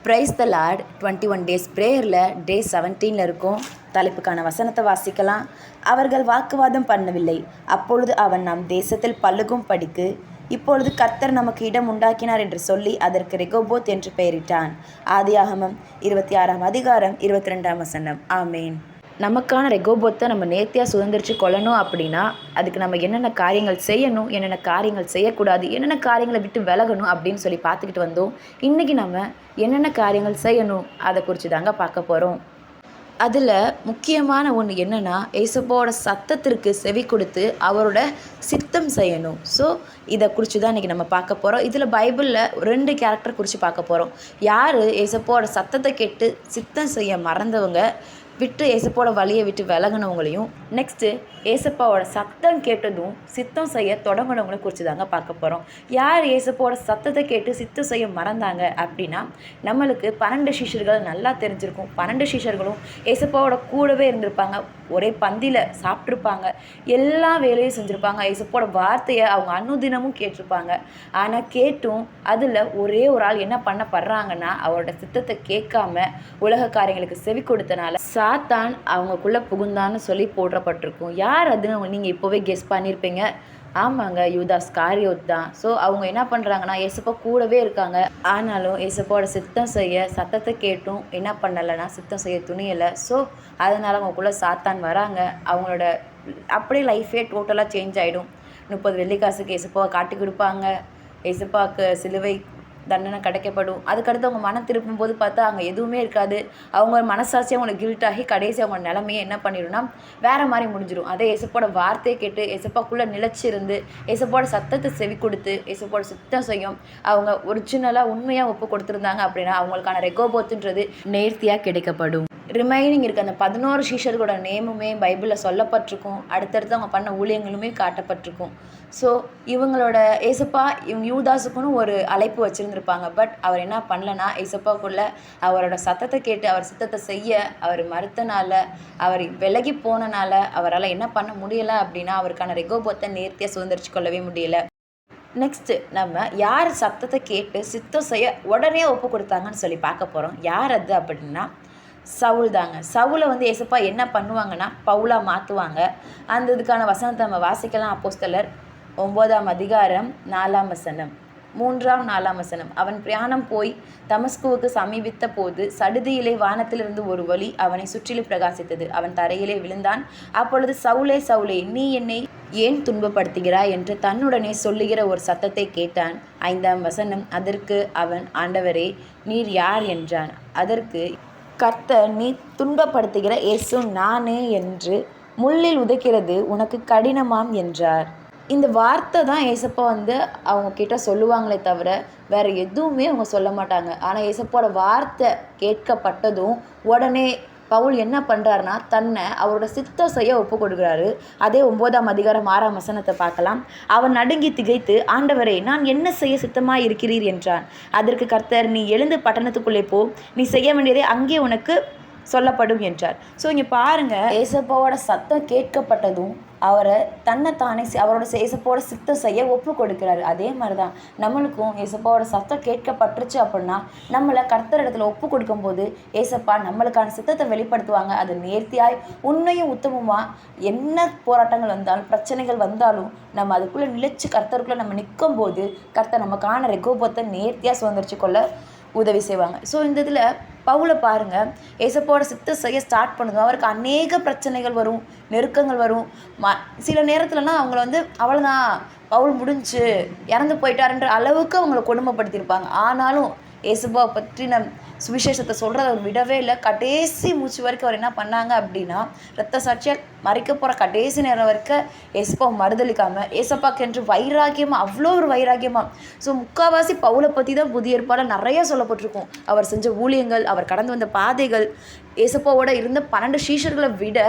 Praise the Lord 21 days ப்ரேயரில் டே 17 இருக்கும். தலைப்புக்கான வசனத்தை வாசிக்கலாம். அவர்கள் வாக்குவாதம் பண்ணவில்லை. அப்பொழுது அவன் நம் தேசத்தில் பல்லுகும் படிக்கு இப்பொழுது கர்த்தர் நமக்கு இடம் உண்டாக்கினார் என்று சொல்லி அதற்கு ரெகோபோத் என்று பெயரிட்டான். ஆதியாகமம் 26 அதிகாரம் 22 வசனம். ஆமேன். நமக்கான ரெகோபோத்தை நம்ம நேர்த்தியாக சுதந்திரிச்சு கொள்ளணும் அப்படின்னா அதுக்கு நம்ம என்னென்ன காரியங்கள் செய்யணும், என்னென்ன காரியங்கள் செய்யக்கூடாது, என்னென்ன காரியங்களை விட்டு விலகணும் அப்படின்னு சொல்லி பார்த்துக்கிட்டு வந்தோம். இன்றைக்கி நம்ம என்னென்ன காரியங்கள் செய்யணும் அதை குறித்து தாங்க பார்க்க போகிறோம். அதில் முக்கியமான ஒன்று என்னென்னா, ஏசப்பாவோட சத்தத்திற்கு செவி கொடுத்து அவரோட சித்தம் செய்யணும். ஸோ இதை குறித்து தான் இன்றைக்கி நம்ம பார்க்க போகிறோம். இதில் பைபிளில் 2 கேரக்டர் குறித்து பார்க்க போகிறோம். யார் ஏசப்பாவோட சத்தத்தை கேட்டு சித்தம் செய்ய மறந்தவங்க, விட்டு ஏசப்பாவோட வழியை விட்டு விலகினவங்களையும், நெக்ஸ்ட்டு ஏசப்பாவோட சத்தம் கேட்டதும் சித்தம் செய்ய தொடங்கினவங்களை குறித்து தாங்க பார்க்க போகிறோம். யார் ஏசப்பாவோட சத்தத்தை கேட்டு சித்தம் செய்ய மறந்தாங்க அப்படின்னா, நம்மளுக்கு 12 சீஷர்கள் நல்லா தெரிஞ்சிருக்கும். 12 சீஷர்களும் ஏசப்பாவோட கூடவே இருந்திருப்பாங்க. ஒரே பந்தியில் சாப்பிட்ருப்பாங்க. எல்லா வேலையும் செஞ்சுருப்பாங்க. ஏசப்பாவோட வார்த்தையை அவங்க அனுதினமும் கேட்டிருப்பாங்க. ஆனால் கேட்டும் அதில் ஒரே ஒரு ஆள் என்ன பண்ணப்படுறாங்கன்னா, அவரோட சித்தத்தை கேட்காம உலக காரியங்களுக்கு செவி கொடுத்தனால சாத்தான் அவங்களுக்குள்ளே புகுந்தான்னு சொல்லி போடப்பட்டிருக்கும். யார் அதுன்னு நீங்கள் இப்போவே கெஸ் பண்ணியிருப்பீங்க. ஆமாங்க, யூதாஸ் காரியோத் தான். ஸோ அவங்க என்ன பண்ணுறாங்கன்னா, ஏசப்பா கூடவே இருக்காங்க. ஆனாலும் ஏசப்பாவோட சித்தம் செய்ய சத்தத்தை கேட்டும் என்ன பண்ணலைன்னா சித்தம் செய்ய துணியலை. ஸோ அதனால் அவங்களுக்குள்ளே சாத்தான் வராங்க. அவங்களோட அப்படியே லைஃபே டோட்டலாக சேஞ்ச் ஆகிடும். 30 வெள்ளிக்காசுக்கு ஏசப்பாவை காட்டி கொடுப்பாங்க. ஏசப்பாவுக்கு சிலுவை தண்டனை கிடைக்கப்படும். அதுக்கடுத்து அவங்க மனம் திருப்பும் போது பார்த்தா அங்கே எதுவுமே இருக்காது. அவங்க மனசாட்சி அவங்களை கில்ட் ஆகி கடைசி அவங்க நிலைமையை என்ன பண்ணிடும்னா வேறு மாதிரி முடிஞ்சிடும். அதே ஏசப்போட வார்த்தையை கேட்டு ஏசப்பாக்குள்ளே நிலச்சிருந்து ஏசப்போட சத்தத்தை செவி கொடுத்து ஏசப்போட சித்தம் செய்யும் அவங்க ஒரிஜினலாக உண்மையாக ஒப்பு கொடுத்துருந்தாங்க அப்படின்னா அவங்களுக்கான ரெகோபோத்துன்றது நேர்த்தியாக கிடைக்கப்படும். ரிமைனிங் இருக்க அந்த 11 சீஷர்களோட நேமுமே பைபிளில் சொல்லப்பட்டிருக்கும். அடுத்தடுத்து அவங்க பண்ண ஊழியங்களுமே காட்டப்பட்டிருக்கும். ஸோ இவங்களோட ஏசப்பா இவங்க யூதாஸுக்குன்னு ஒரு அழைப்பு வச்சுருந்துருப்பாங்க. பட் அவர் என்ன பண்ணலன்னா, ஏசப்பாக்குள்ளே அவரோட சத்தத்தை கேட்டு அவர் சித்தத்தை செய்ய அவர் மறுத்தனால, அவர் விலகி போனனால அவரால் என்ன பண்ண முடியலை அப்படின்னா அவருக்கான ரெகோபோத்தை நேர்த்தியாக சுதந்திரிச்சு கொள்ளவே முடியலை. நெக்ஸ்ட்டு நம்ம யார் சத்தத்தை கேட்டு சித்தம் செய்ய உடனே ஒப்பு கொடுத்தாங்கன்னு சொல்லி பார்க்க போகிறோம். யார் அது அப்படின்னா சவுல் தாங்க. சவுலை ஏசப்பா என்ன பண்ணுவாங்கன்னா பவுலாக மாற்றுவாங்க. அந்த இதுக்கான வசனத்தை நம்ம வாசிக்கலாம். அப்போஸ்தலர் 9 அதிகாரம் 4 வசனம், 3-4 வசனம். அவன் பிரயாணம் போய் தமஸ்குவுக்கு சமீபித்த போது சடுதியிலே வானத்திலிருந்து ஒரு ஒளி அவனை சுற்றிலும் பிரகாசித்தது. அவன் தரையிலே விழுந்தான். அப்பொழுது சவுலே சவுலே, நீ என்னை ஏன் துன்பப்படுத்துகிறாய் என்று தன்னுடனே சொல்லுகிற ஒரு சத்தத்தை கேட்டான். 5 வசனம். அதற்கு அவன், ஆண்டவரே, நீர் யார் என்றான். அதற்கு கர்த்தர், நீ துன்பப்படுத்துகிற இயேசு நானே என்று முள்ளில் உதைக்கிறது உனக்கு கடினமாம் என்றார். இந்த வார்த்தை தான் ஏசப்பா அவங்க கிட்ட சொல்லுவாங்களே தவிர வேறு எதுவுமே அவங்க சொல்ல மாட்டாங்க. ஆனால் ஏசப்பாவோட வார்த்தை கேட்கப்பட்டதும் உடனே பவுல் என்ன பண்ணுறாருனா தன்னை அவரோட சித்தம் செய்ய ஒப்பு கொடுக்குறாரு. அதே 9 அதிகாரம் 6 வசனத்தை பார்க்கலாம். அவன் நடுங்கி திகைத்து, ஆண்டவரே, நான் என்ன செய்ய சித்தமாக இருக்கிறீர் என்றான். அதற்கு கர்த்தர், நீ எழுந்து பட்டணத்துக்குள்ளே போ, நீ செய்ய வேண்டியதை அங்கே உனக்கு சொல்லப்படும் என்றார். ஸோ இங்கே பாருங்கள், ஏசப்பாவோட சத்தம் கேட்கப்பட்டதும் அவரை தன்னைத்தானே அவரோட ஏசப்பாவோட சித்தம் செய்ய ஒப்பு கொடுக்குறாரு. அதே மாதிரி தான் நம்மளுக்கும் ஏசப்பாவோட சத்தம் கேட்கப்பட்டுருச்சு அப்படின்னா நம்மளை கர்த்தர் இடத்துல ஒப்பு கொடுக்கும்போது ஏசப்பா நம்மளுக்கான சித்தத்தை வெளிப்படுத்துவாங்க. அது நேர்த்தியாய் உண்மையும் உத்தமமாக என்ன போராட்டங்கள் வந்தாலும் பிரச்சனைகள் வந்தாலும் நம்ம அதுக்குள்ளே நிலைச்சு கர்த்தருக்குள்ளே நம்ம நிற்கும் போது கர்த்தர் நமக்கான ரெகோபோத்தை நேர்த்தியாக சுதந்திரிச்சு கொள்ள உதவி செய்வாங்க. ஸோ இந்த இதில் பவுலை பாருங்கள், ஏசப்பாவோட சித்தம் செய்ய ஸ்டார்ட் பண்ணுதும் அவருக்கு அநேக பிரச்சனைகள் வரும், நெருக்கங்கள் வரும். சில நேரத்துலலாம் அவங்கள அவ்வளோதான், பவுல் முடிஞ்சு இறந்து போயிட்டாருன்ற அளவுக்கு அவங்கள கொடுமைப்படுத்தியிருப்பாங்க. ஆனாலும் ஏசப்பாவை பற்றின சுவிசேஷத்தை சொல்கிறத அவர் விடவே இல்லை. கடைசி மூச்சு வரைக்கும் அவர் என்ன பண்ணாங்க அப்படின்னா ரத்த சாட்சியாக மறைக்க போகிற கடைசி நேரம் வரைக்கும் ஏசப்பாவை மறுதளிக்காமல் ஏசப்பாக்கென்று வைராக்கியமாக, அவ்வளோ ஒரு வைராக்கியமாக. ஸோ முக்கால்வாசி பவுலை பற்றி தான் புதிய ஏற்பாடில் நிறைய சொல்லப்பட்டிருக்கும். அவர் செஞ்ச ஊழியங்கள், அவர் கடந்து வந்த பாதைகள். ஏசப்பாவோட இருந்த 12 சீஷர்களை விட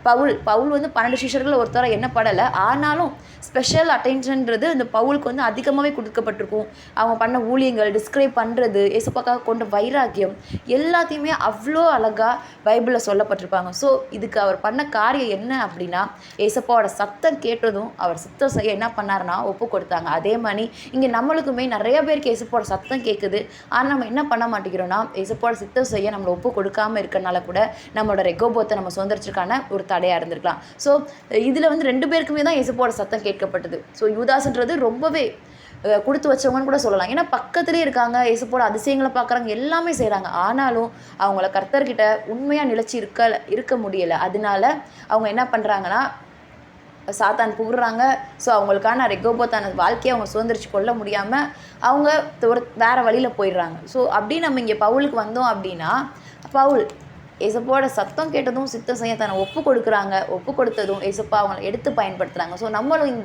பவுல் 12 சீஷர்களில் ஒருத்தராக எண்ணப்படலை. ஆனாலும் ஸ்பெஷல் அட்டென்ஷன்றது இந்த பவுலுக்கு அதிகமாகவே கொடுக்கப்பட்டிருக்கும். அவங்க பண்ண ஊழியங்கள் டிஸ்கிரைப் பண்ணுறது, ஏசப்பாக்காக கொண்ட வைராக்கியம் எல்லாத்தையுமே அவ்வளோ அழகாக பைபிளில் சொல்லப்பட்டிருப்பாங்க. ஸோ இதுக்கு அவர் பண்ண காரியம் என்ன அப்படின்னா, ஏசப்பாவோட சத்தம் கேட்டதும் அவர் சித்தம் செய்ய என்ன பண்ணாருன்னா ஒப்பு கொடுத்தாங்க. அதே மாதிரி இங்கே நம்மளுக்குமே நிறைய பேருக்கு ஏசப்பாவோட சத்தம் கேட்குது. ஆனால் நம்ம என்ன பண்ண மாட்டேங்கிறோன்னா, ஏசப்பாவோட சித்தம் செய்ய நம்மளை ஒப்பு கொடுக்காமல் இருக்கிறனால கூட நம்மளோட ரெகோபோத்தை நம்ம சுதந்திரிச்சிருக்கான ஒரு தடையாக இருந்திருக்கலாம். ஸோ இதில் வந்து 2 பேருக்குமே தான் ஏசப்பாவோட சத்தம் கேட்கப்பட்டது. ஸோ யூதாஸ்ன்றது ரொம்பவே கொடுத்து வச்சவங்கன்னு கூட சொல்லலாம். ஏன்னா பக்கத்துலேயே இருக்காங்க, ஏசப்போட அதிசயங்களை பார்க்குறாங்க, எல்லாமே செய்கிறாங்க. ஆனாலும் அவங்கள கர்த்தர்கிட்ட உண்மையாக நிலச்சி இருக்க முடியலை. அதனால அவங்க என்ன பண்ணுறாங்கன்னா, சாத்தான் புகுறாங்க. ஸோ அவங்களுக்கான ரெகோபோத்தான வாழ்க்கையை அவங்க சுதந்திரிச்சு கொள்ள முடியாமல் அவங்க ஒரு வேறு வழியில் போயிடுறாங்க. ஸோ அப்படி நம்ம இங்கே பவுலுக்கு வந்தோம் அப்படின்னா, பவுல் ஏசப்பாவோட சத்தம் கேட்டதும் சித்தம் செய்ய தன்னை ஒப்பு கொடுக்குறாங்க. ஒப்பு கொடுத்ததும் ஏசப்பா அவங்கள எடுத்து பயன்படுத்துகிறாங்க. ஸோ நம்மளும்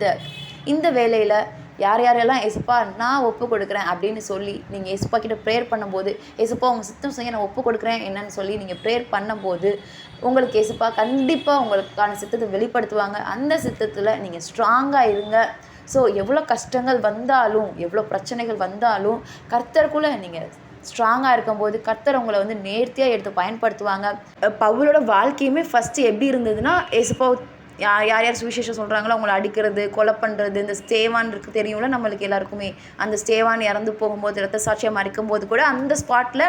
இந்த வேலையில் யாரெல்லாம் ஏசப்பா நான் ஒப்பு கொடுக்குறேன் அப்படின்னு சொல்லி நீங்கள் ஏசப்பா கிட்ட ப்ரேயர் பண்ணும்போது, ஏசப்பா உங்கள் சித்தம் செய்ய நான் ஒப்பு கொடுக்குறேன் என்னன்னு சொல்லி நீங்கள் ப்ரேயர் பண்ணும்போது, உங்களுக்கு ஏசப்பா கண்டிப்பாக உங்களுக்கான சித்தத்தை வெளிப்படுத்துவாங்க. அந்த சித்தத்தில் நீங்கள் ஸ்ட்ராங்காக இருங்க. ஸோ எவ்வளோ கஷ்டங்கள் வந்தாலும், எவ்வளோ பிரச்சனைகள் வந்தாலும், கர்த்தருக்குள்ளே நீங்கள் ஸ்ட்ராங்காக இருக்கும்போது கர்த்தர் உங்களை வந்து நேர்த்தியாக எடுத்து பயன்படுத்துவாங்க. பவுலோட வாழ்க்கையுமே ஃபஸ்ட்டு எப்படி இருந்ததுன்னா, ஏசப்பா யார் சுவிசேஷம் சொல்கிறாங்களோ அவங்கள அடிக்கிறது, கொலை பண்ணுறது, இந்த ஸ்டேவான் இருக்குது தெரியும்ல நம்மளுக்கு எல்லாருக்குமே. அந்த ஸ்டேவான் இறந்து போகும்போது ரத்த சாட்சியாக மறிக்கும்போது கூட அந்த ஸ்பாட்டில்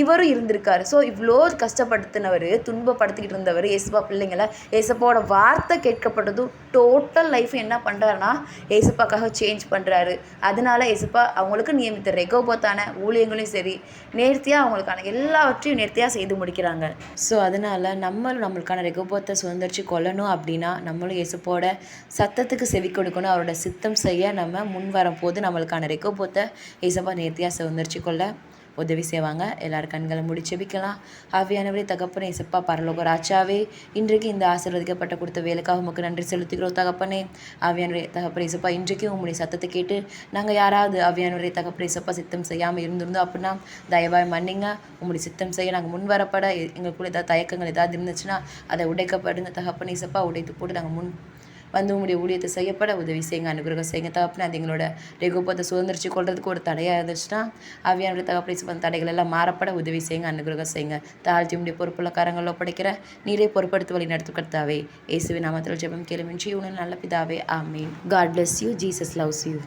இவரும் இருந்திருக்காரு. ஸோ இவ்வளோ கஷ்டப்படுத்தினவர், துன்பப்படுத்திக்கிட்டு இருந்தவர் ஏசப்பா பிள்ளைங்களை ஏசப்பாவோட வார்த்தை கேட்கப்பட்டதும் டோட்டல் லைஃப் என்ன பண்ணுறாருன்னா ஏசப்பாக்காக சேஞ்ச் பண்ணுறாரு. அதனால ஏசப்பா அவங்களுக்கு நியமித்த ரெகோபோத்தான ஊழியங்களையும் சரி நேர்த்தியாக அவங்களுக்கான எல்லாவற்றையும் நேர்த்தியாக செய்து முடிக்கிறாங்க. ஸோ அதனால் நம்மளுக்கான ரெகோபோத்தை சுதந்திரிச்சு கொள்ளணும் அப்படின்னா நம்மளும் ஏசப்போட சத்தத்துக்கு செவி கொடுக்கணும். அவரோட சித்தம் செய்ய நம்ம முன் வரும்போது நம்மளுக்கான ரெகோபோத்தை ஏசப்பா நேர்த்தியாக சுதந்திரிச்சு கொள்ள உதவி செய்வாங்க. எல்லாரும் கண்களை மூடி ஜெபிக்கலாம். ஆவியானவரே, தகப்பனே, ஏசப்பா பரலோக ராஜாவே, இன்றைக்கு இந்த ஆசீர்வதிக்கப்பட்ட கொடுத்த வேலைக்காக உமக்கு நன்றி செலுத்துகிறோம் தகப்பனே. ஆவியானவரே, தகப்பனே, ஏசப்பா இன்றைக்கு உங்களுடைய சத்தத்தை கேட்டு நாங்கள் யாராவது ஆவியானவரே, தகப்பனே, ஏசப்பா சித்தம் செய்யாமல் இருந்திருந்தோம் அப்படின்னா தயவாய் மன்னிங்க. உங்களுடைய சித்தம் செய்ய நாங்கள் முன் வரப்பட எங்களுக்குள்ள ஏதாவது தயக்கங்கள் ஏதாவது இருந்துச்சுன்னா அதை உடைக்கப்படுங்க தகப்பனே. ஏசப்பா உடைத்து போட்டு நாங்கள் முன் வந்து உங்களுடைய ஊழியத்தை செய்யப்பட உதவி செய்யுங்க, அனுகிரகம் செய்யுங்க தகப்பனே. அது எங்களோட ரெகோபோத்தை சுதந்திரிச்சு கொள்றதுக்கு ஒரு தடையாக இருந்துச்சுன்னா ஆவியானவரே, தகப்பனே, தடைகள் எல்லாம் மாறப்பட உதவி செய்யுங்க, அனுகிரகம் செய்யுங்க. தாழ்த்தி உடைய பொறுப்புள்ள காரங்களில் ஒப்படைக்கிற நீரே பொறுப்படுத்தி வழி நடத்து கர்த்தாவே. இயேசுவின் நாமத்தில் ஜெபம் கேளும் நல்ல பிதாவே, ஆமீன். God bless you. Jesus loves you.